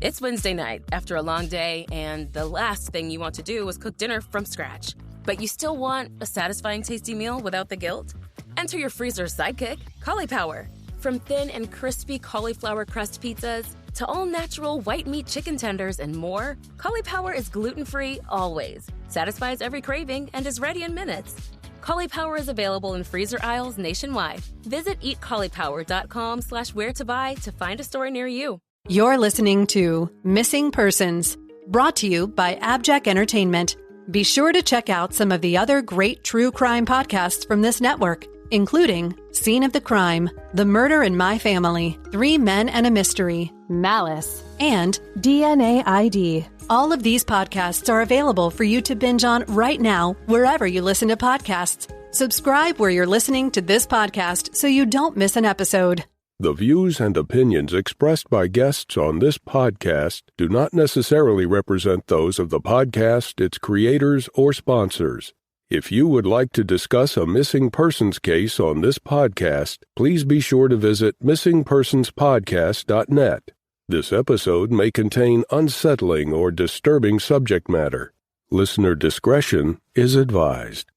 It's Wednesday night after a long day, and the last thing you want to do is cook dinner from scratch. But you still want a satisfying, tasty meal without the guilt? Enter your freezer's sidekick, Cauliflower. From thin and crispy cauliflower crust pizzas to all-natural white meat chicken tenders and more, Cauliflower is gluten-free always, satisfies every craving, and is ready in minutes. Cauliflower is available in freezer aisles nationwide. Visit eatcauliflower.com/where-to-buy to find a store near you. You're listening to Missing Persons, brought to you by AbJack Entertainment. Be sure to check out some of the other great true crime podcasts from this network, including Scene of the Crime, The Murder in My Family, 3 Men and a Mystery, Malice, and DNA ID. All of these podcasts are available for you to binge on right now, wherever you listen to podcasts. Subscribe where you're listening to this podcast so you don't miss an episode. The views and opinions expressed by guests on this podcast do not necessarily represent those of the podcast, its creators, or sponsors. If you would like to discuss a missing persons case on this podcast, please be sure to visit missingpersonspodcast.net. This episode may contain unsettling or disturbing subject matter. Listener discretion is advised.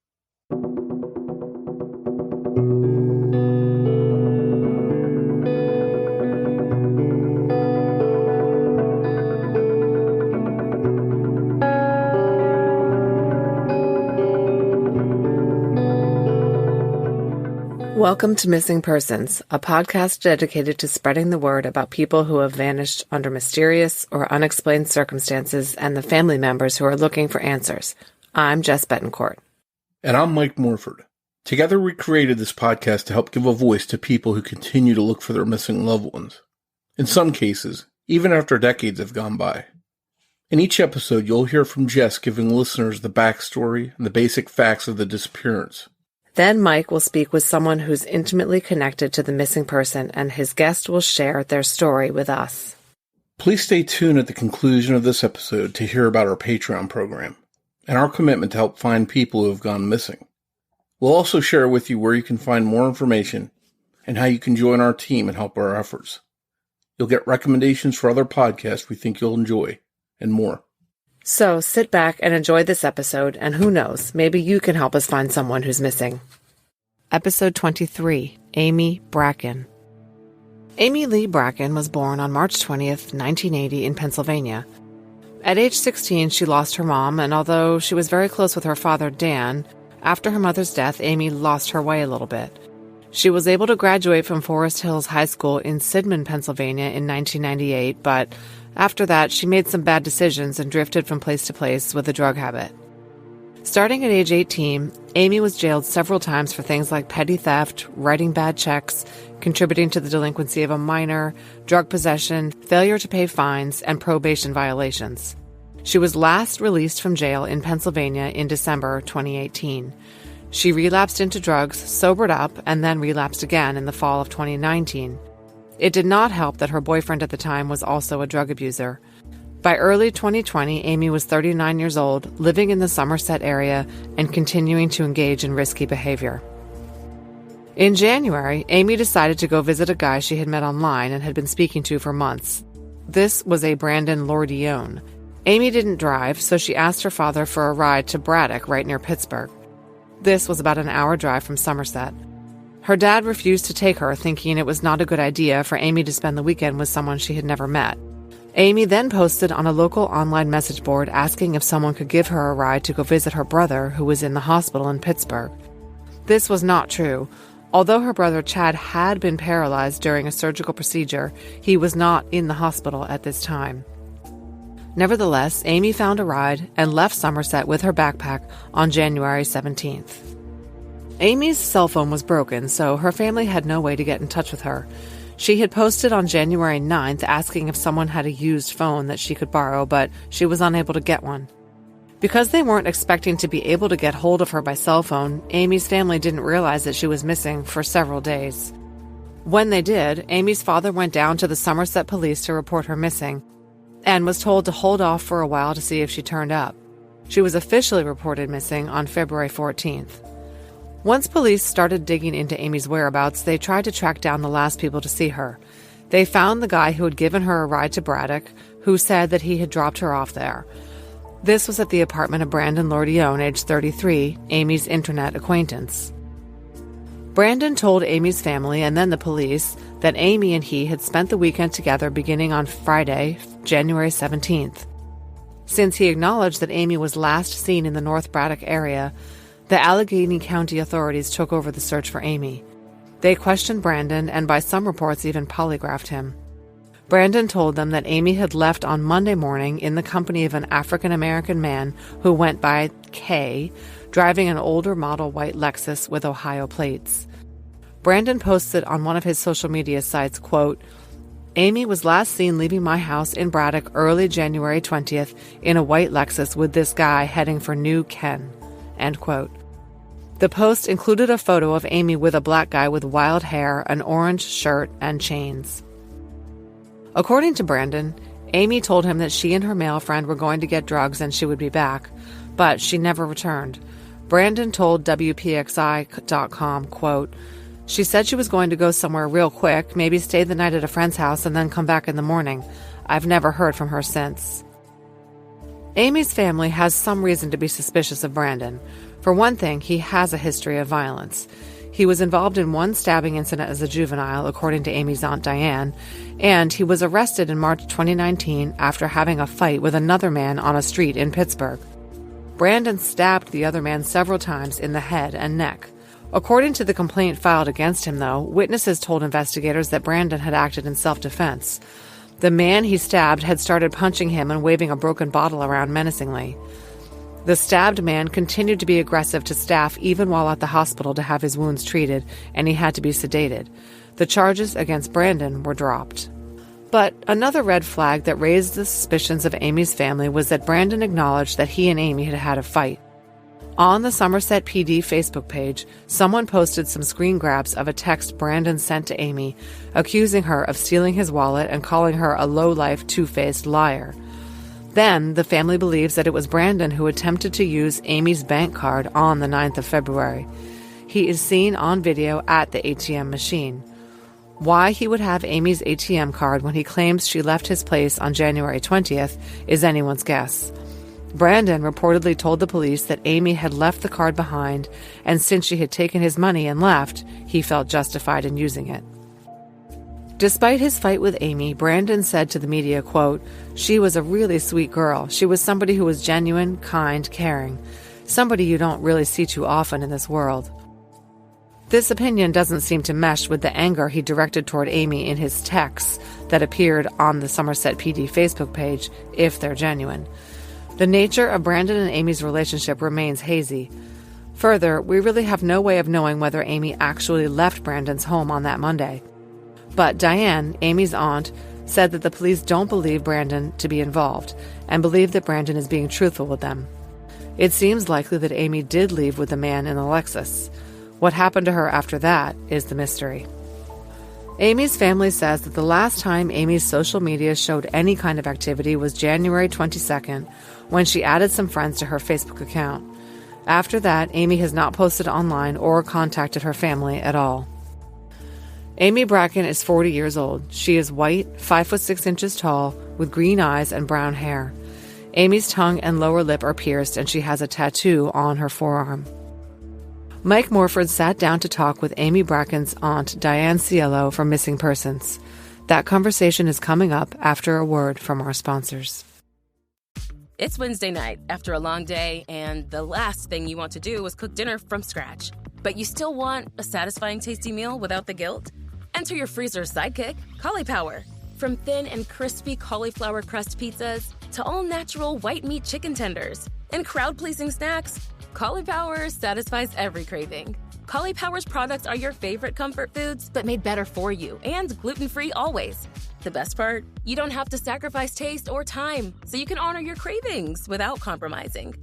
Welcome to Missing Persons, a podcast dedicated to spreading the word about people who have vanished under mysterious or unexplained circumstances and the family members who are looking for answers. I'm Jess Betancourt. And I'm Mike Morford. Together we created this podcast to help give a voice to people who continue to look for their missing loved ones. In some cases, even after decades have gone by. In each episode, you'll hear from Jess giving listeners the backstory and the basic facts of the disappearance. Then Mike will speak with someone who's intimately connected to the missing person, and his guest will share their story with us. Please stay tuned at the conclusion of this episode to hear about our Patreon program and our commitment to help find people who have gone missing. We'll also share with you where you can find more information and how you can join our team and help our efforts. You'll get recommendations for other podcasts we think you'll enjoy, and more. So sit back and enjoy this episode, and who knows, maybe you can help us find someone who's missing. Episode 23, Amy Bracken. Amy Lee Bracken was born on March 20th, 1980 in Pennsylvania. At age 16, she lost her mom, and although she was very close with her father, Dan, after her mother's death, Amy lost her way a little bit. She was able to graduate from Forest Hills High School in Sidman, Pennsylvania in 1998, but after that, she made some bad decisions and drifted from place to place with a drug habit. Starting at age 18, Amy was jailed several times for things like petty theft, writing bad checks, contributing to the delinquency of a minor, drug possession, failure to pay fines, and probation violations. She was last released from jail in Pennsylvania in December 2018. She relapsed into drugs, sobered up, and then relapsed again in the fall of 2019. It did not help that her boyfriend at the time was also a drug abuser. By early 2020, Amy was 39 years old, living in the Somerset area, and continuing to engage in risky behavior. In January, Amy decided to go visit a guy she had met online and had been speaking to for months. This was a Brandon Lordione. Amy didn't drive, so she asked her father for a ride to Braddock, right near Pittsburgh. This was about an hour drive from Somerset. Her dad refused to take her, thinking it was not a good idea for Amy to spend the weekend with someone she had never met. Amy then posted on a local online message board asking if someone could give her a ride to go visit her brother, who was in the hospital in Pittsburgh. This was not true. Although her brother Chad had been paralyzed during a surgical procedure, he was not in the hospital at this time. Nevertheless, Amy found a ride and left Somerset with her backpack on January 17th. Amy's cell phone was broken, so her family had no way to get in touch with her. She had posted on January 9th asking if someone had a used phone that she could borrow, but she was unable to get one. Because they weren't expecting to be able to get hold of her by cell phone, Amy's family didn't realize that she was missing for several days. When they did, Amy's father went down to the Somerset police to report her missing, and was told to hold off for a while to see if she turned up. She was officially reported missing on February 14th. Once police started digging into Amy's whereabouts, they tried to track down the last people to see her. They found the guy who had given her a ride to Braddock, who said that he had dropped her off there. This was at the apartment of Brandon Lordione, age 33, Amy's internet acquaintance. Brandon told Amy's family and then the police that Amy and he had spent the weekend together beginning on Friday, January 17th. Since he acknowledged that Amy was last seen in the North Braddock area, the Allegheny County authorities took over the search for Amy. They questioned Brandon and by some reports even polygraphed him. Brandon told them that Amy had left on Monday morning in the company of an African-American man who went by K, driving an older model white Lexus with Ohio plates. Brandon posted on one of his social media sites, quote, "Amy was last seen leaving my house in Braddock early January 20th in a white Lexus with this guy heading for New Ken," end quote. The post included a photo of Amy with a black guy with wild hair, an orange shirt, and chains. According to Brandon, Amy told him that she and her male friend were going to get drugs and she would be back, but she never returned. Brandon told WPXI.com, quote, "She said she was going to go somewhere real quick, maybe stay the night at a friend's house and then come back in the morning. I've never heard from her since." Amy's family has some reason to be suspicious of Brandon. For one thing, he has a history of violence. He was involved in one stabbing incident as a juvenile, according to Amy's Aunt Diane, and he was arrested in March 2019 after having a fight with another man on a street in Pittsburgh. Brandon stabbed the other man several times in the head and neck. According to the complaint filed against him, though, witnesses told investigators that Brandon had acted in self-defense. The man he stabbed had started punching him and waving a broken bottle around menacingly. The stabbed man continued to be aggressive to staff even while at the hospital to have his wounds treated, and he had to be sedated. The charges against Brandon were dropped. But another red flag that raised the suspicions of Amy's family was that Brandon acknowledged that he and Amy had had a fight. On the Somerset PD Facebook page, someone posted some screen grabs of a text Brandon sent to Amy, accusing her of stealing his wallet and calling her a low-life, two-faced liar. Then, the family believes that it was Brandon who attempted to use Amy's bank card on the 9th of February. He is seen on video at the ATM machine. Why he would have Amy's ATM card when he claims she left his place on January 20th is anyone's guess. Brandon reportedly told the police that Amy had left the card behind, and since she had taken his money and left, he felt justified in using it. Despite his fight with Amy, Brandon said to the media, quote, "She was a really sweet girl. She was somebody who was genuine, kind, caring. Somebody you don't really see too often in this world." This opinion doesn't seem to mesh with the anger he directed toward Amy in his texts that appeared on the Somerset PD Facebook page, if they're genuine. The nature of Brandon and Amy's relationship remains hazy. Further, we really have no way of knowing whether Amy actually left Brandon's home on that Monday. But Diane, Amy's aunt, said that the police don't believe Brandon to be involved and believe that Brandon is being truthful with them. It seems likely that Amy did leave with the man in the Lexus. What happened to her after that is the mystery. Amy's family says that the last time Amy's social media showed any kind of activity was January 22nd, when she added some friends to her Facebook account. After that, Amy has not posted online or contacted her family at all. Amy Bracken is 40 years old. She is white, 5'6" tall, with green eyes and brown hair. Amy's tongue and lower lip are pierced, and she has a tattoo on her forearm. Mike Morford sat down to talk with Amy Bracken's aunt, Diane Cielo, from Missing Persons. That conversation is coming up after a word from our sponsors. It's Wednesday night after a long day, and the last thing you want to do is cook dinner from scratch. But you still want a satisfying, tasty meal without the guilt? Enter your freezer's sidekick, Cauliflower. From thin and crispy cauliflower crust pizzas to all-natural white meat chicken tenders and crowd-pleasing snacks, Cauliflower satisfies every craving. Cauliflower's products are your favorite comfort foods, but made better for you and gluten-free always. The best part? You don't have to sacrifice taste or time, so you can honor your cravings without compromising.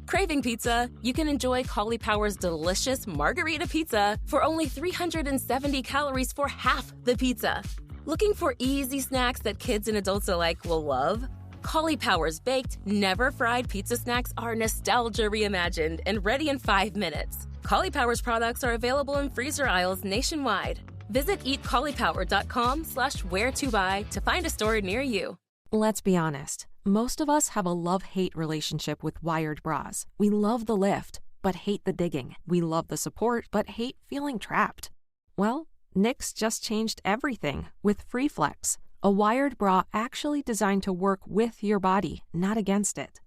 Craving pizza? You can enjoy Cauliflower's delicious margarita pizza for only 370 calories for half the pizza. Looking for easy snacks that kids and adults alike will love? Cauliflower's baked, never-fried pizza snacks are nostalgia reimagined and ready in 5 minutes. Cauliflower's products are available in freezer aisles nationwide. Visit eatcaulipower.com/where-to-buy to find a store near you. Let's be honest. Most of us have a love-hate relationship with wired bras. We love the lift, but hate the digging. We love the support, but hate feeling trapped. Well, Knix just changed everything with FreeFlex, a wired bra actually designed to work with your body, not against it.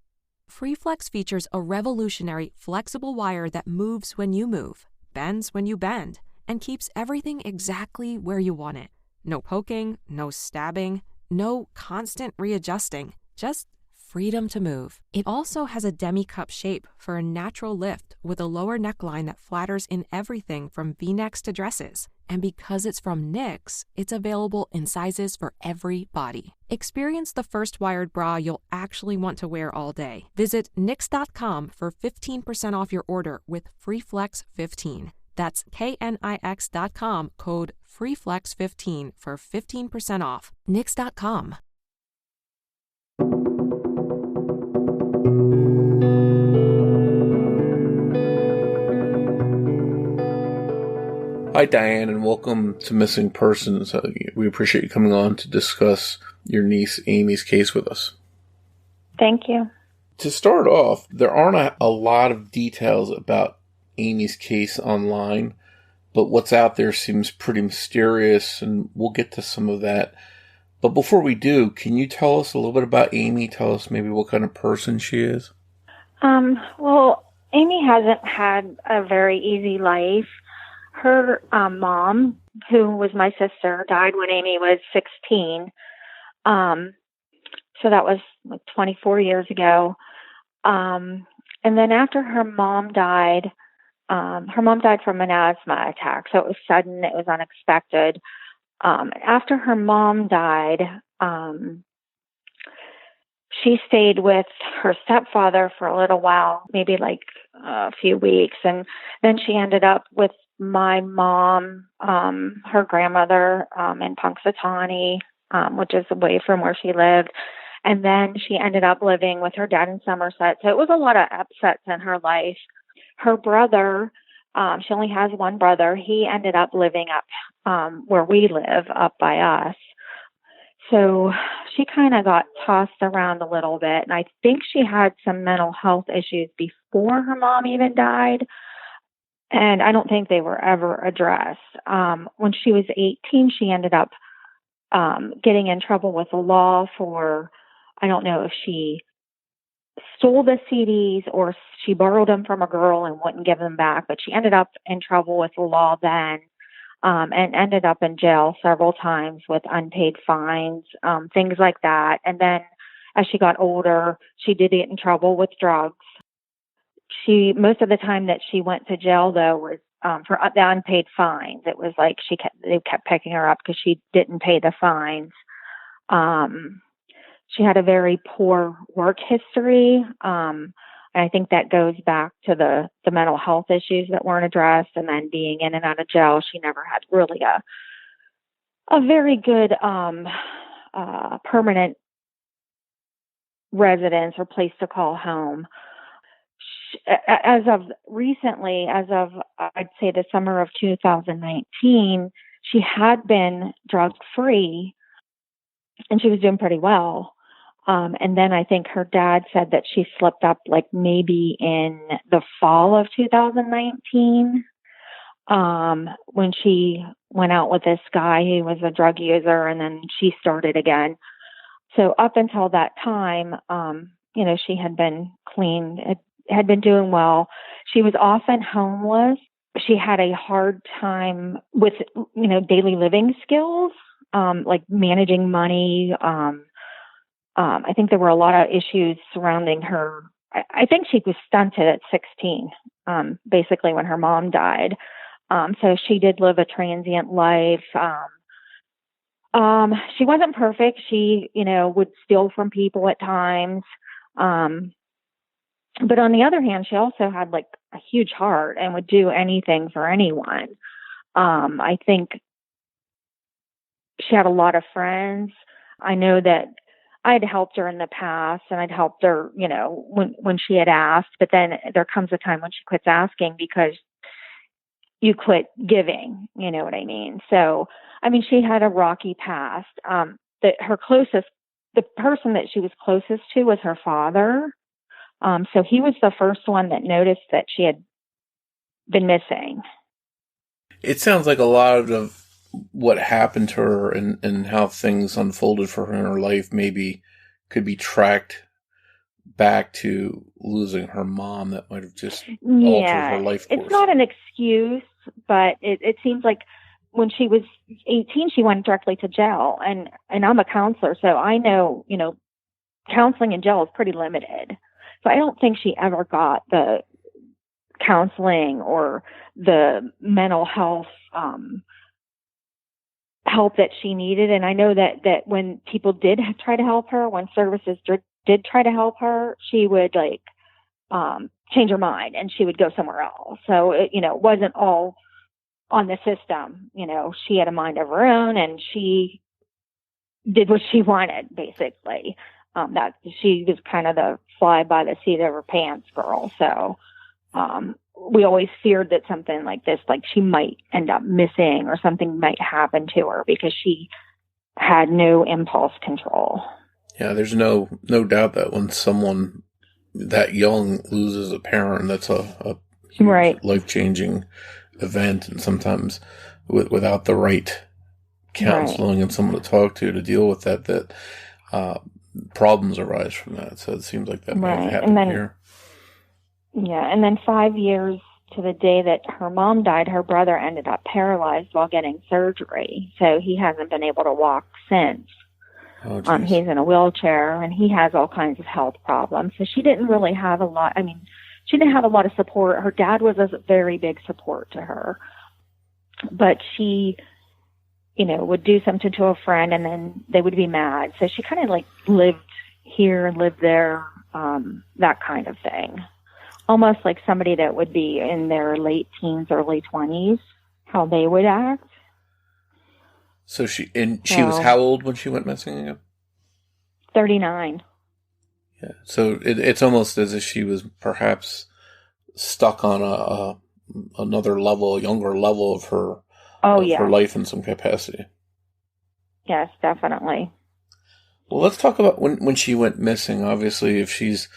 FreeFlex features a revolutionary flexible wire that moves when you move, bends when you bend, and keeps everything exactly where you want it. No poking, no stabbing, no constant readjusting, just freedom to move. It also has a demi-cup shape for a natural lift with a lower neckline that flatters in everything from V-necks to dresses. And because it's from Knix, it's available in sizes for every body. Experience the first wired bra you'll actually want to wear all day. Visit Knix.com for 15% off your order with FreeFlex15. That's KNIX.com, code FreeFlex15 for 15% off. Knix.com. Hi, Diane, and welcome to Missing Persons. We appreciate you coming on to discuss your niece Amy's case with us. Thank you. To start off, there aren't a lot of details about Amy's case online, but what's out there seems pretty mysterious, and we'll get to some of that. But before we do, can you tell us a little bit about Amy? Tell us maybe what kind of person she is. Well, Amy hasn't had a very easy life. Her mom, who was my sister, died when Amy was 16. So that was like 24 years ago. And then after her mom died from an asthma attack. So it was sudden, it was unexpected. After her mom died, she stayed with her stepfather for a little while, maybe like a few weeks. And then she ended up with my mom, her grandmother, in Punxsutawney, which is away from where she lived. And then she ended up living with her dad in Somerset. So it was a lot of upsets in her life. Her brother, she only has one brother. He ended up living up where we live, up by us. So she kind of got tossed around a little bit. And I think she had some mental health issues before her mom even died. And I don't think they were ever addressed. When she was 18, she ended up getting in trouble with the law for, I don't know if she stole the CDs or she borrowed them from a girl and wouldn't give them back, but she ended up in trouble with the law then, and ended up in jail several times with unpaid fines, things like that. And then as she got older, she did get in trouble with drugs. Most of the time that she went to jail, though, was for the unpaid fines. It was like they kept picking her up because she didn't pay the fines. She had a very poor work history. And I think that goes back to the mental health issues that weren't addressed. And then being in and out of jail, she never had really a very good permanent residence or place to call home. As of recently, I'd say the summer of 2019, she had been drug-free and she was doing pretty well. And then I think her dad said that she slipped up like maybe in the fall of 2019, when she went out with this guy who was a drug user, and then she started again. So up until that time, she had been clean, had been doing well. She was often homeless. She had a hard time with, daily living skills, like managing money. I think there were a lot of issues surrounding her. I think she was stunted at 16, basically when her mom died. So she did live a transient life. She wasn't perfect. She, would steal from people at times. But on the other hand, she also had like a huge heart and would do anything for anyone. I think she had a lot of friends. I know that I'd helped her in the past, and I'd helped her, when she had asked, but then there comes a time when she quits asking because you quit giving, you know what I mean? So, I mean, she had a rocky past. The person that she was closest to was her father. So he was the first one that noticed that she had been missing. It sounds like a lot of what happened to her and how things unfolded for her in her life maybe could be tracked back to losing her mom that might have just altered her life course. It's not an excuse, but it seems like when she was 18, she went directly to jail. And I'm a counselor, so I know, counseling in jail is pretty limited. So I don't think she ever got the counseling or the mental health help that she needed. And I know that when people did try to help her, when services did try to help her, she would change her mind and she would go somewhere else. So it wasn't all on the system. She had a mind of her own and she did what she wanted, basically. That she was kind of the fly by the seat of her pants girl. So we always feared that something like this, like she might end up missing or something might happen to her because she had no impulse control. Yeah, there's no doubt that when someone that young loses a parent, that's a huge right. life-changing event, and sometimes without the right counseling and someone to talk to deal with that problems arise from that. So it seems like that may have happened here. Yeah, and then 5 years to the day that her mom died, her brother ended up paralyzed while getting surgery. So he hasn't been able to walk since. Oh, he's in a wheelchair and he has all kinds of health problems. So she didn't really have a lot. I mean, she didn't have a lot of support. Her dad was a very big support to her. But she, would do something to a friend and then they would be mad. So she kind of lived here and lived there, that kind of thing. Almost like somebody that would be in their late teens, early 20s, how they would act. So she was how old when she went missing again? 39. Yeah. So it's almost as if she was perhaps stuck on another level, a younger level of her her life in some capacity. Yes, definitely. Well, let's talk about when she went missing. Obviously, if she's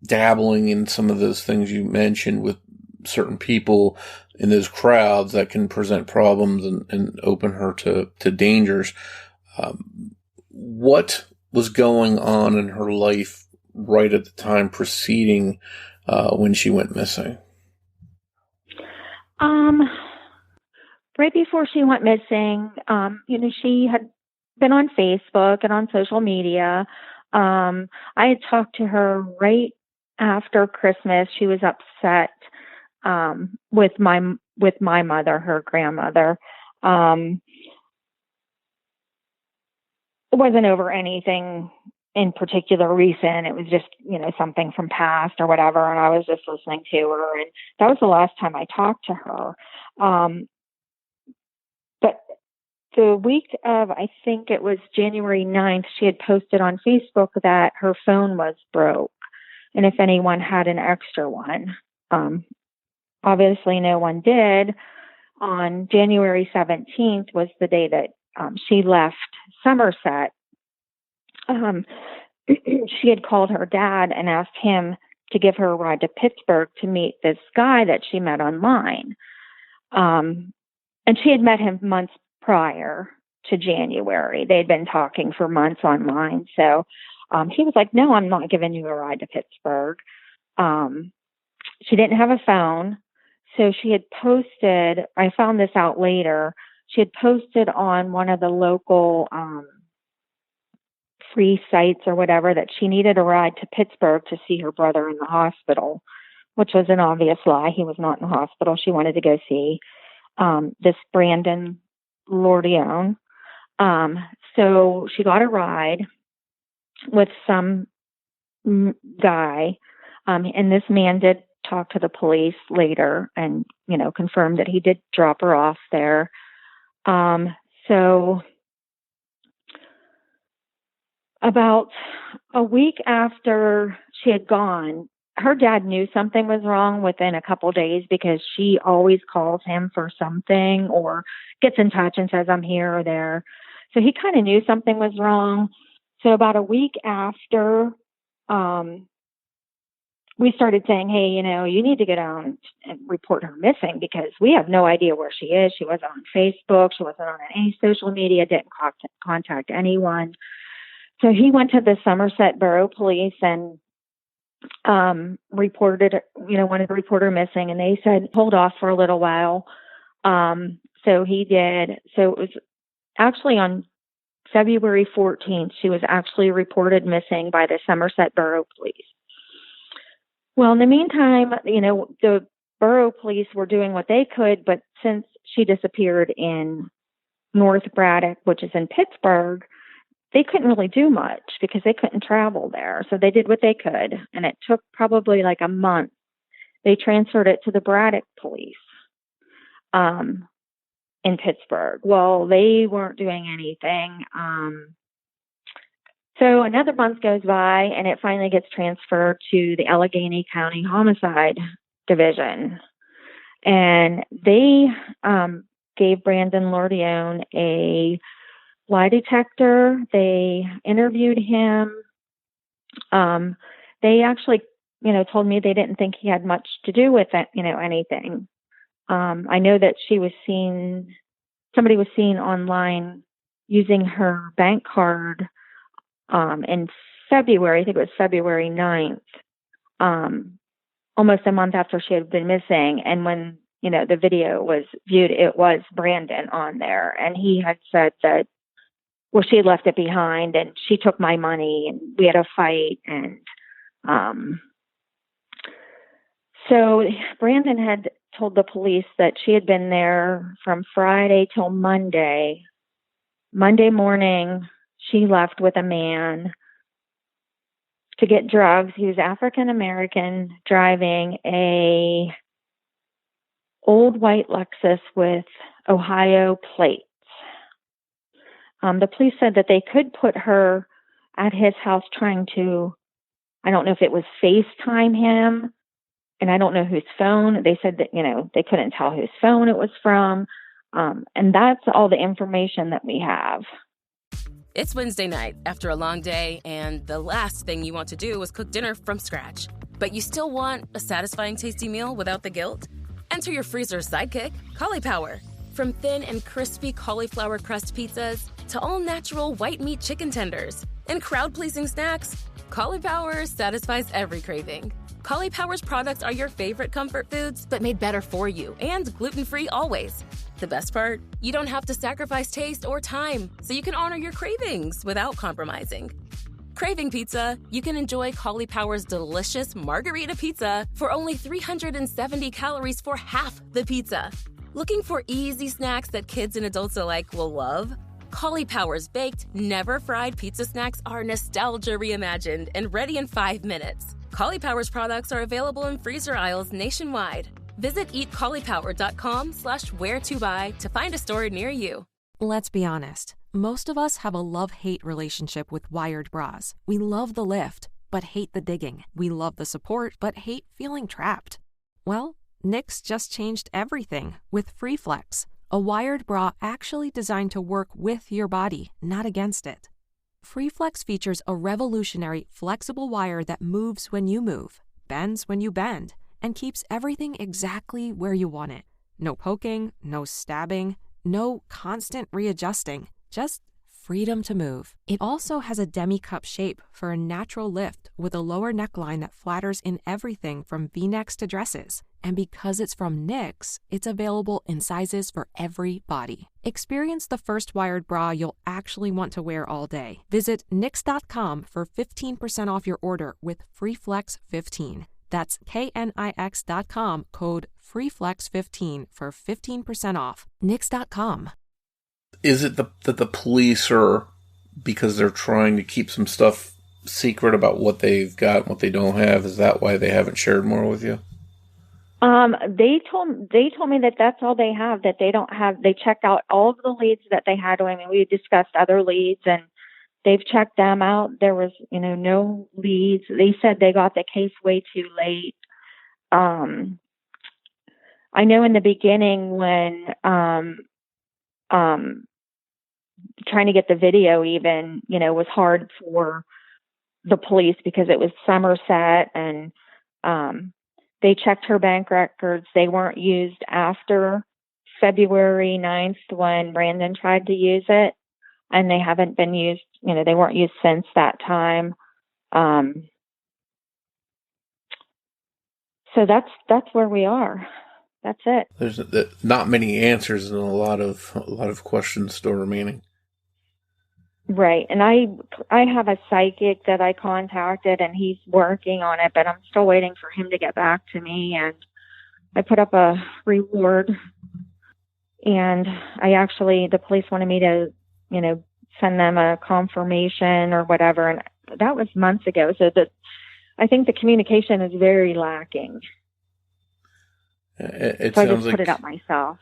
dabbling in some of those things you mentioned with certain people in those crowds that can present problems and open her to dangers. What was going on in her life right at the time preceding when she went missing? Right before she went missing, she had been on Facebook and on social media. I had talked to her right after Christmas. She was upset with my mother, her grandmother. It wasn't over anything in particular recent. It was just, something from past or whatever. And I was just listening to her. And that was the last time I talked to her. But the week of, I think it was January 9th, she had posted on Facebook that her phone was broke. And if anyone had an extra one. Obviously, no one did. On January 17th was the day that she left Somerset. She had called her dad and asked him to give her a ride to Pittsburgh to meet this guy that she met online. And she had met him months prior to January. They had been talking for months online. So he was like, no, I'm not giving you a ride to Pittsburgh. She didn't have a phone. So she had posted, I found this out later, she had posted on one of the local free sites or whatever that she needed a ride to Pittsburgh to see her brother in the hospital, which was an obvious lie. He was not in the hospital. She wanted to go see this Brandon Lordione. So she got a ride with some guy, and this man did talk to the police later and, confirmed that he did drop her off there. So about a week after she had gone, her dad knew something was wrong within a couple of days because she always calls him for something or gets in touch and says, I'm here or there. So he kind of knew something was wrong. So about a week after, we started saying, hey, you need to get on and report her missing because we have no idea where she is. She wasn't on Facebook. She wasn't on any social media, didn't contact anyone. So he went to the Somerset Borough Police and reported, wanted to report her missing. And they said, hold off for a little while. So he did. So it was actually on February 14th, she was actually reported missing by the Somerset Borough Police. Well, in the meantime, the borough police were doing what they could, but since she disappeared in North Braddock, which is in Pittsburgh, they couldn't really do much because they couldn't travel there. So they did what they could, and it took probably like a month. They transferred it to the Braddock police in Pittsburgh. Well, they weren't doing anything. So another month goes by, and it finally gets transferred to the Allegheny County Homicide Division. And they gave Brandon Lordione a lie detector. They interviewed him. They actually, told me they didn't think he had much to do with it, anything. I know that somebody was seen online using her bank card in February, I think it was February 9th, almost a month after she had been missing. And when, the video was viewed, it was Brandon on there. And he had said that, well, she had left it behind and she took my money and we had a fight. And so Brandon had told the police that she had been there from Friday till Monday. Monday morning, she left with a man to get drugs. He was African American, driving a old white Lexus with Ohio plates. The police said that they could put her at his house trying to, I don't know if it was FaceTime him, and I don't know whose phone. They said that, they couldn't tell whose phone it was from. And that's all the information that we have. It's Wednesday night after a long day, and the last thing you want to do is cook dinner from scratch. But you still want a satisfying, tasty meal without the guilt? Enter your freezer's sidekick, Cauliflower. From thin and crispy cauliflower crust pizzas to all-natural white meat chicken tenders and crowd-pleasing snacks, Cauliflower satisfies every craving. Cauliflower's products are your favorite comfort foods, but made better for you and gluten-free always. The best part? You don't have to sacrifice taste or time, so you can honor your cravings without compromising. Craving pizza? You can enjoy Cauliflower's delicious margarita pizza for only 370 calories for half the pizza. Looking for easy snacks that kids and adults alike will love? Cauliflower's baked, never fried pizza snacks are nostalgia reimagined and ready in 5 minutes. Cauliflower's products are available in freezer aisles nationwide. Visit eatcauliflower.com/where-to-buy to find a store near you. Let's be honest. Most of us have a love-hate relationship with wired bras. We love the lift, but hate the digging. We love the support, but hate feeling trapped. Well, Knix just changed everything with FreeFlex, a wired bra actually designed to work with your body, not against it. FreeFlex features a revolutionary flexible wire that moves when you move, bends when you bend, and keeps everything exactly where you want it. No poking, no stabbing, no constant readjusting, just freedom to move. It also has a demi-cup shape for a natural lift with a lower neckline that flatters in everything from V-necks to dresses. And because it's from Knix, it's available in sizes for every body. Experience the first wired bra you'll actually want to wear all day. Visit Knix.com for 15% off your order with FreeFlex15. That's KNIX.com, code FreeFlex15 for 15% off. Knix.com. Is it that the police are, because they're trying to keep some stuff secret about what they've got and what they don't have, is that why they haven't shared more with you? They told me that that's all they have, that they don't have, they checked out all of the leads that they had. I mean, we discussed other leads and they've checked them out. There was, no leads. They said they got the case way too late. I know in the beginning when trying to get the video even, was hard for the police because it was Somerset, and they checked her bank records. They weren't used after February 9th when Brandon tried to use it, and they haven't been used, they weren't used since that time. So that's where we are. That's it. There's not many answers and a lot of questions still remaining. Right. And I have a psychic that I contacted, and he's working on it, but I'm still waiting for him to get back to me. And I put up a reward, and the police wanted me to, send them a confirmation or whatever. And that was months ago. So I think the communication is very lacking. So I just put it up myself.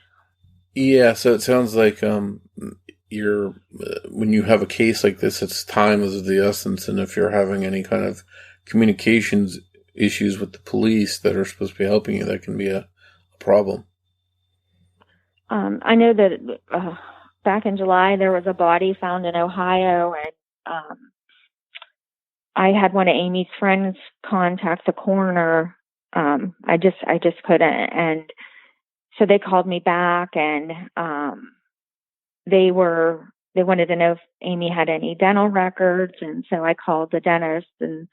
Yeah. So it sounds like, when you have a case like this, it's time is of the essence, and if you're having any kind of communications issues with the police that are supposed to be helping you, that can be a problem. I know that back in July there was a body found in Ohio, and I had one of Amy's friends contact the coroner. I just couldn't, and so they called me back, and they wanted to know if Amy had any dental records. And so I called the dentist, and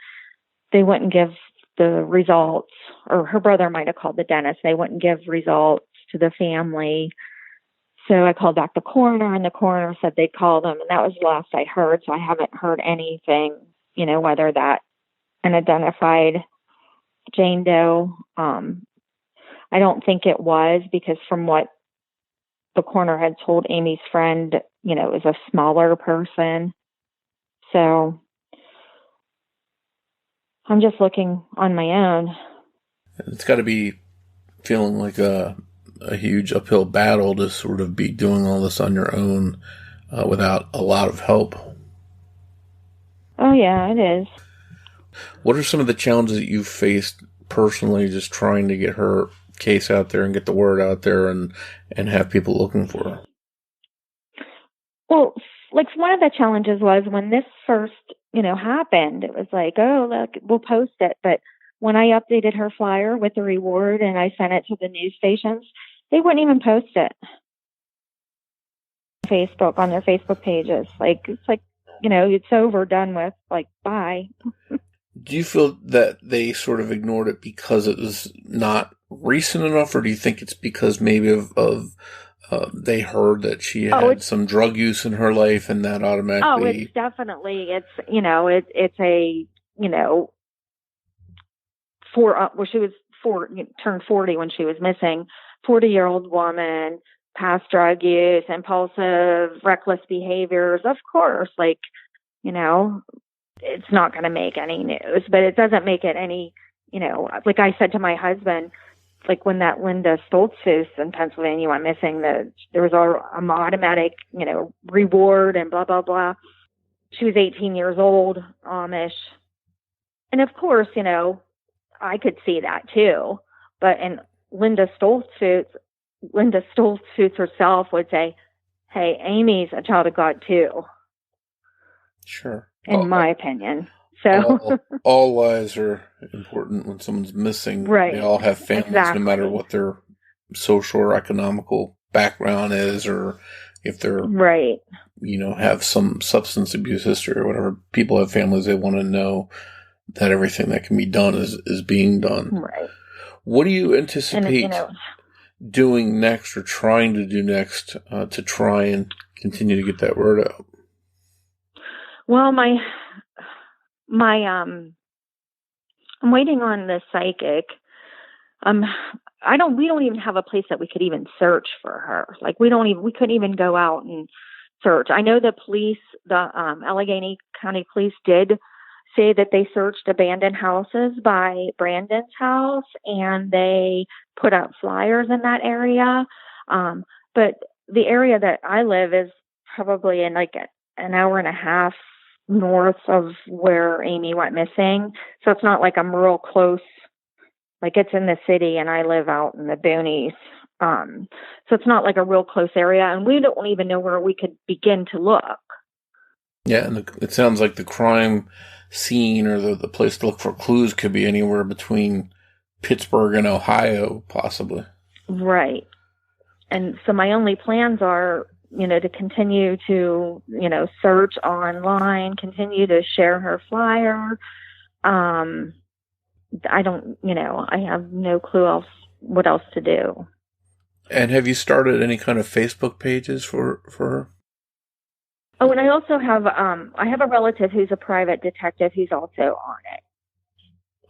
they wouldn't give the results, or her brother might have called the dentist. They wouldn't give results to the family. So I called back the coroner, and the coroner said they'd call them. And that was the last I heard. So I haven't heard anything, whether that an identified Jane Doe. I don't think it was, because from what the coroner had told Amy's friend, it was a smaller person. So I'm just looking on my own. It's got to be feeling like a huge uphill battle to sort of be doing all this on your own without a lot of help. Oh, yeah, it is. What are some of the challenges that you've faced personally just trying to get her case out there and get the word out there and have people looking for her? Well, like one of the challenges was when this first, happened, it was like, oh, look, we'll post it. But when I updated her flyer with the reward and I sent it to the news stations, they wouldn't even post it. Facebook, on their Facebook pages. It's like, it's over, done with, bye. Do you feel that they sort of ignored it because it was not recent enough, or do you think it's because maybe of they heard that she had some drug use in her life and that automatically? Oh, it's definitely, it's a, she was turned 40 when she was missing, 40-year-old woman, past drug use, impulsive, reckless behaviors. Of course, it's not going to make any news, but it doesn't make it any, like I said to my husband, when that Linda Stoltzfus in Pennsylvania went missing, there was an automatic, reward and blah, blah, blah. She was 18 years old, Amish. And of course, I could see that too. But Linda Stoltzfus herself would say, hey, Amy's a child of God too. Sure. In my opinion. So all lives are important when someone's missing. Right. They all have families, exactly. No matter what their social or economical background is, or if they're right, have some substance abuse history or whatever. People have families. They want to know that everything that can be done is being done. Right. What do you anticipate doing next, or trying to do next, to try and continue to get that word out? Well, I'm waiting on the psychic. We don't even have a place that we could even search for her. We couldn't even go out and search. I know the police, the Allegheny County Police did say that they searched abandoned houses by Brandon's house, and they put up flyers in that area. But the area that I live is probably in an hour and a half north of where Amy went missing. So it's not like I'm real close. Like it's in the city and I live out in the boonies. So it's not like a real close area, and we don't even know where we could begin to look. Yeah, and it sounds like the crime scene or the place to look for clues could be anywhere between Pittsburgh and Ohio, possibly. Right. And so my only plans are, to continue to, search online, continue to share her flyer. I don't, I have no clue what else to do. And have you started any kind of Facebook pages for her? Oh, and I also have, I have a relative who's a private detective who's also on it.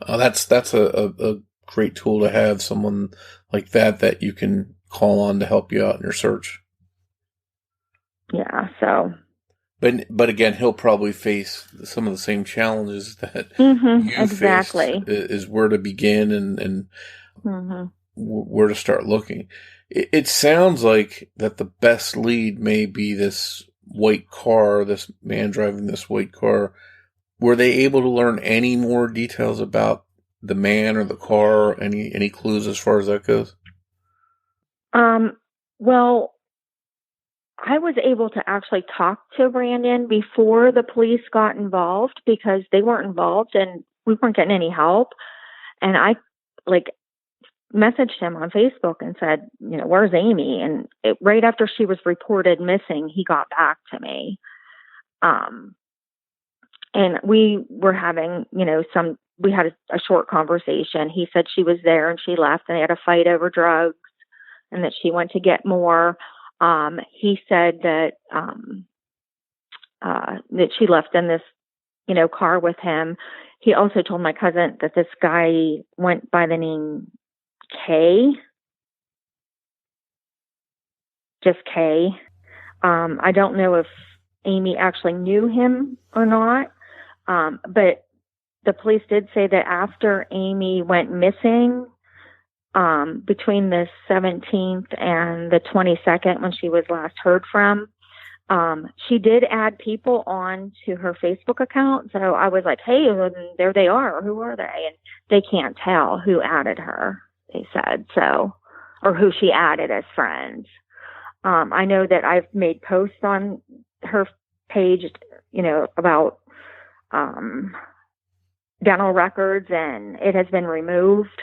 Oh, that's a great tool to have, someone like that you can call on to help you out in your search. Yeah, so. But again, he'll probably face some of the same challenges that you exactly. faced, is where to begin and where to start looking. It sounds like that the best lead may be this white car, this man driving this white car. Were they able to learn any more details about the man or the car? Any clues as far as that goes? Well, I was able to actually talk to Brandon before the police got involved, because they weren't involved and we weren't getting any help. And I messaged him on Facebook and said, where's Amy? And right after she was reported missing, he got back to me. And we were having, we had a short conversation. He said she was there and she left and they had a fight over drugs and that she went to get more. He said that, that she left in this, car with him. He also told my cousin that this guy went by the name K. Just K. I don't know if Amy actually knew him or not. But the police did say that after Amy went missing, between the 17th and the 22nd, when she was last heard from, she did add people on to her Facebook account. So I was like, hey, there they are. Who are they? And they can't tell who added her, they said, so, or who she added as friends. I know that I've made posts on her page, about dental records, and it has been removed.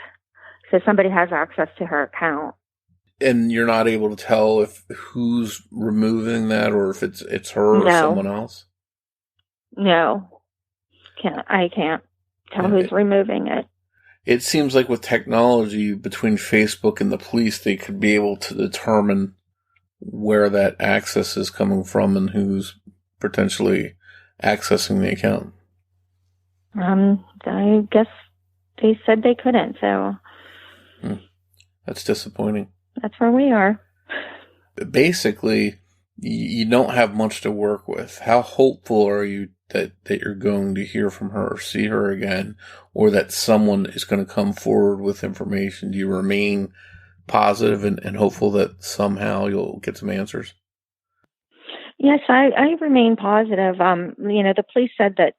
So somebody has access to her account. And you're not able to tell if who's removing that or if it's her or someone else? No. I can't tell who's removing it. It seems like with technology between Facebook and the police, they could be able to determine where that access is coming from and who's potentially accessing the account. I guess they said they couldn't, so. That's disappointing. That's where we are. Basically, you don't have much to work with. How hopeful are you that you're going to hear from her or see her again, or that someone is going to come forward with information? Do you remain positive and hopeful that somehow you'll get some answers? Yes, I remain positive. The police said that,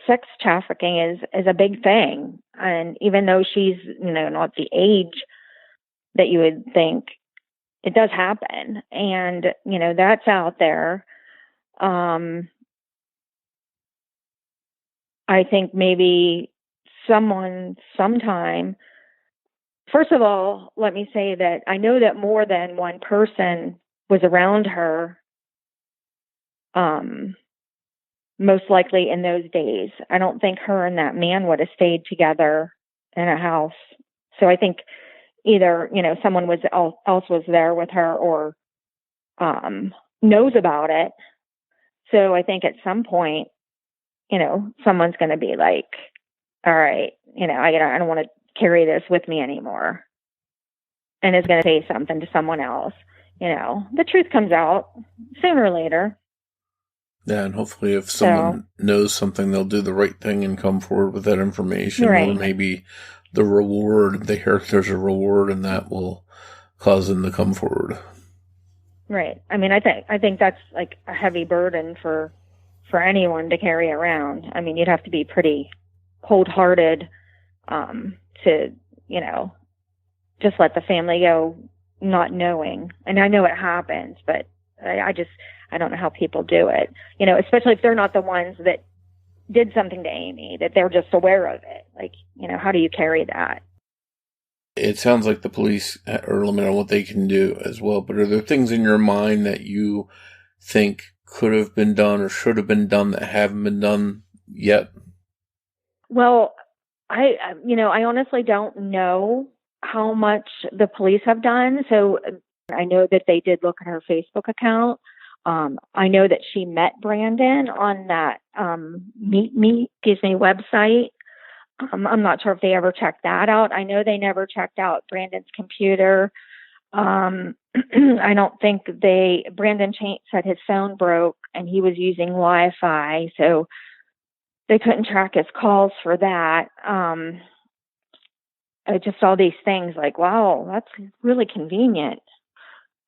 sex trafficking is a big thing. And even though she's, not the age that you would think, it does happen. And, that's out there. I think maybe sometime, first of all, let me say that I know that more than one person was around her, most likely in those days. I don't think her and that man would have stayed together in a house. So I think either, someone else was there with her or knows about it. So I think at some point, someone's going to be like, all right, I don't want to carry this with me anymore. And is going to say something to someone else. The truth comes out sooner or later. Yeah, and hopefully if someone knows something, they'll do the right thing and come forward with that information. Right. Or maybe the reward, they hear there's a reward and that will cause them to come forward. Right. I mean, I think that's like a heavy burden for for anyone to carry around. I mean, you'd have to be pretty cold-hearted to, you know, just let the family go not knowing. And I know it happens, but I don't know how people do it, you know, especially if they're not the ones that did something to Amy, that they're just aware of it. Like, you know, how do you carry that? It sounds like the police are limited on what they can do as well, but are there things in your mind that you think could have been done or should have been done that haven't been done yet? Well, I honestly don't know how much the police have done. So I know that they did look at her Facebook account. I know that she met Brandon on that Meet Me website. I'm not sure if they ever checked that out. I know they never checked out Brandon's computer. I don't think Brandon said his phone broke and he was using Wi-Fi, so they couldn't track his calls for that. I just saw these things like, wow, that's really convenient.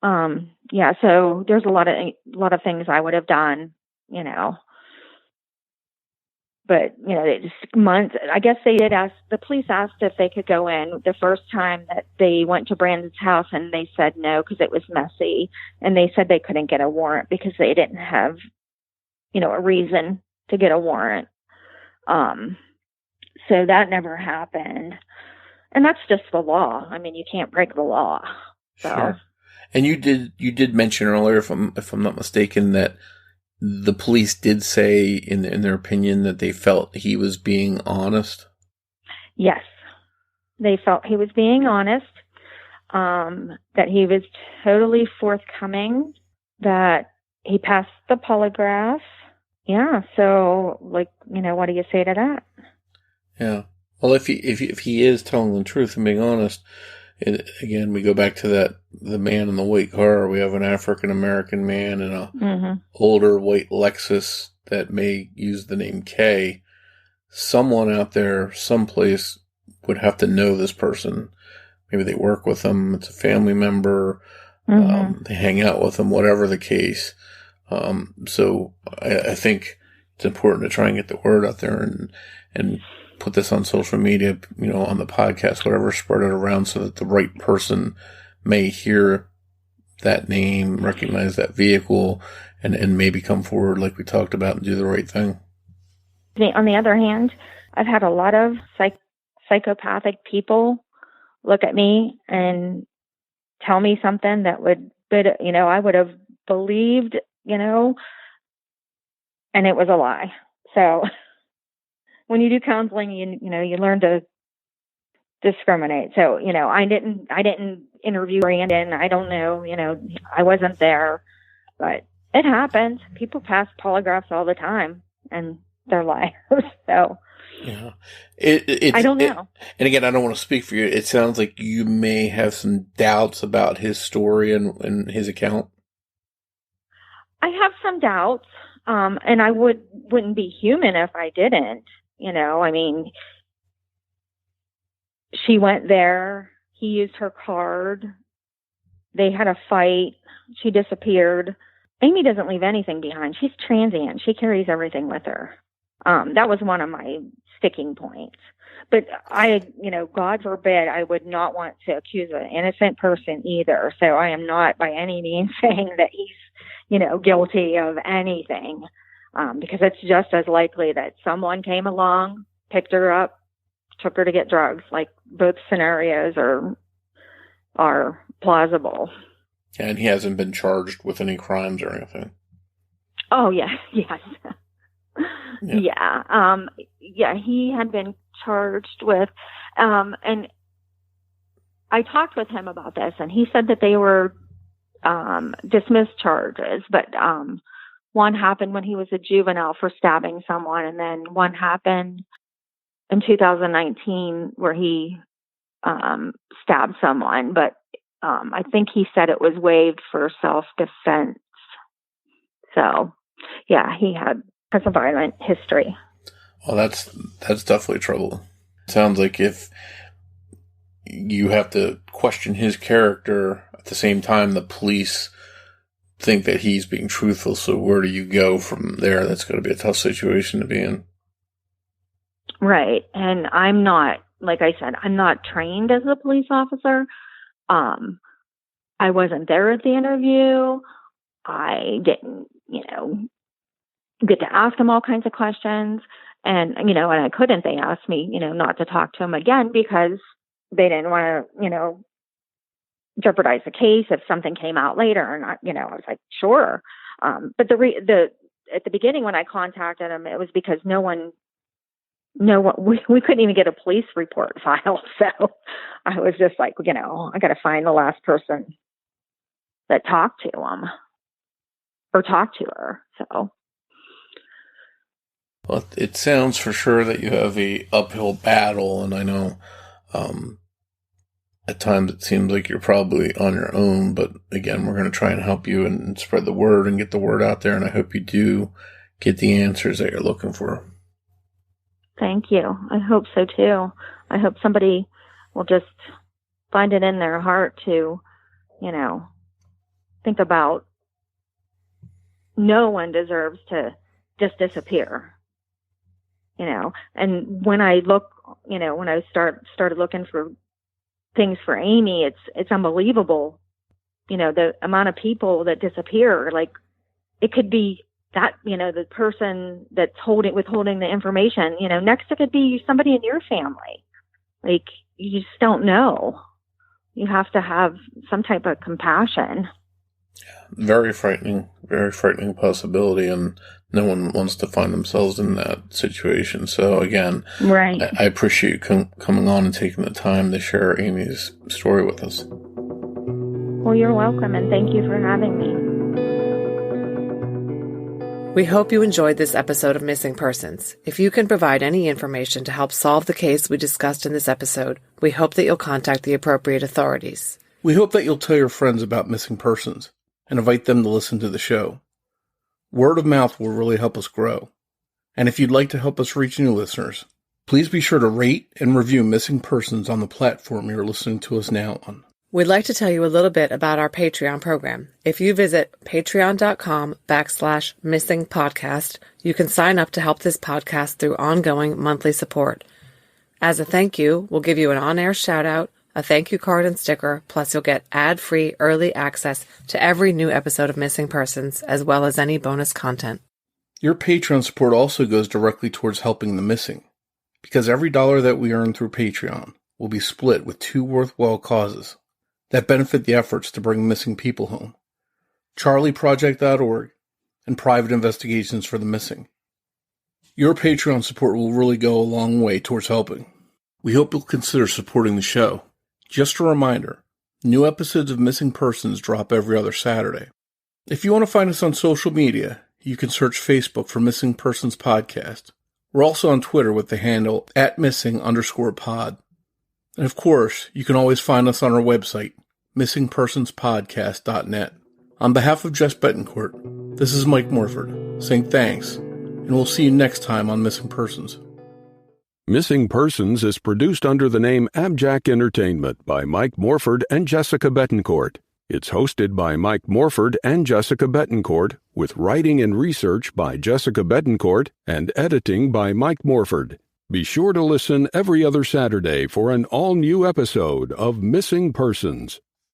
Yeah, so there's a lot of things I would have done, you know. But, you know, it just months, I guess the police asked if they could go in the first time that they went to Brandon's house, and they said no because it was messy. And they said they couldn't get a warrant because they didn't have, you know, a reason to get a warrant. So that never happened. And that's just the law. I mean, you can't break the law. So. Sure. And you did mention earlier, if I'm not mistaken, that the police did say in their opinion that they felt he was being honest. Yes, they felt he was being honest. That he was totally forthcoming. That he passed the polygraph. Yeah. So, like, you know, what do you say to that? Yeah. Well, if he is telling the truth and being honest, again, we go back to the man in the white car. We have an African-American man in a older white Lexus that may use the name K. Someone out there, someplace, would have to know this person. Maybe they work with them. It's a family member. They hang out with them, whatever the case. So I think it's important to try and get the word out there and put this on social media, you know, on the podcast, whatever, spread it around so that the right person may hear that name, recognize that vehicle, and maybe come forward like we talked about and do the right thing. On the other hand, I've had a lot of psychopathic people look at me and tell me something that I would have believed, you know, and it was a lie. So when you do counseling, you learn to discriminate. So, you know, I didn't interview Brandon. I don't know, you know, I wasn't there, but it happens. People pass polygraphs all the time and they're liars. So yeah, I don't know. And again, I don't want to speak for you. It sounds like you may have some doubts about his story and his account. I have some doubts. And I wouldn't be human if I didn't. You know, I mean, she went there. He used her card. They had a fight. She disappeared. Amy doesn't leave anything behind. She's transient. She carries everything with her. That was one of my sticking points. But God forbid, I would not want to accuse an innocent person either. So I am not by any means saying that he's, you know, guilty of anything. Because it's just as likely that someone came along, picked her up, took her to get drugs. Like, both scenarios are plausible. And he hasn't been charged with any crimes or anything. Oh, yes. Yeah. He had been charged with, and I talked with him about this, and he said that they were dismissed charges, but one happened when he was a juvenile for stabbing someone, and then one happened in 2019 where he stabbed someone, but I think he said it was waived for self-defense. So, yeah, he has a violent history. Well, that's definitely trouble. Sounds like if you have to question his character, at the same time the police think that he's being truthful. So where do you go from there? That's going to be a tough situation to be in. Right. And I'm not, like I said, I'm not trained as a police officer. I wasn't there at the interview. I didn't, get to ask him all kinds of questions. And, and I couldn't. They asked me, not to talk to him again because they didn't want to, jeopardize the case if something came out later. And I was like, sure. But at the beginning when I contacted him, it was because we couldn't even get a police report filed. So I was just like, I got to find the last person that talked to him or talked to her. So. Well, it sounds for sure that you have a uphill battle, and I know at times it seems like you're probably on your own, but again, we're going to try and help you and spread the word and get the word out there, and I hope you do get the answers that you're looking for. Thank you. I hope so too. I hope somebody will just find it in their heart to, think about no one deserves to just disappear. And when I look, when I started looking for things for Amy, it's unbelievable. The amount of people that disappear, like it could be that, the person that's withholding the information, next it could be somebody in your family. Like you just don't know. You have to have some type of compassion. Very frightening possibility, and no one wants to find themselves in that situation. So again, right. I appreciate you coming on and taking the time to share Amy's story with us. Well, you're welcome, and thank you for having me. We hope you enjoyed this episode of Missing Persons. If you can provide any information to help solve the case we discussed in this episode, we hope that you'll contact the appropriate authorities. We hope that you'll tell your friends about Missing Persons and invite them to listen to the show. Word of mouth will really help us grow. And if you'd like to help us reach new listeners, please be sure to rate and review Missing Persons on the platform you're listening to us now on. We'd like to tell you a little bit about our Patreon program. If you visit patreon.com/missingpodcast, you can sign up to help this podcast through ongoing monthly support. As a thank you, we'll give you an on-air shout-out, a thank you card and sticker, plus you'll get ad-free early access to every new episode of Missing Persons, as well as any bonus content. Your Patreon support also goes directly towards helping the missing, because every dollar that we earn through Patreon will be split with two worthwhile causes that benefit the efforts to bring missing people home: CharlieProject.org and Private Investigations for the Missing. Your Patreon support will really go a long way towards helping. We hope you'll consider supporting the show. Just a reminder, new episodes of Missing Persons drop every other Saturday. If you want to find us on social media, you can search Facebook for Missing Persons Podcast. We're also on Twitter with the handle @missing_pod. And of course, you can always find us on our website, missingpersonspodcast.net. On behalf of Jess Betancourt, this is Mike Morford, saying thanks, and we'll see you next time on Missing Persons. Missing Persons is produced under the name AbJack Entertainment by Mike Morford and Jessica Betancourt. It's hosted by Mike Morford and Jessica Betancourt, with writing and research by Jessica Betancourt and editing by Mike Morford. Be sure to listen every other Saturday for an all-new episode of Missing Persons.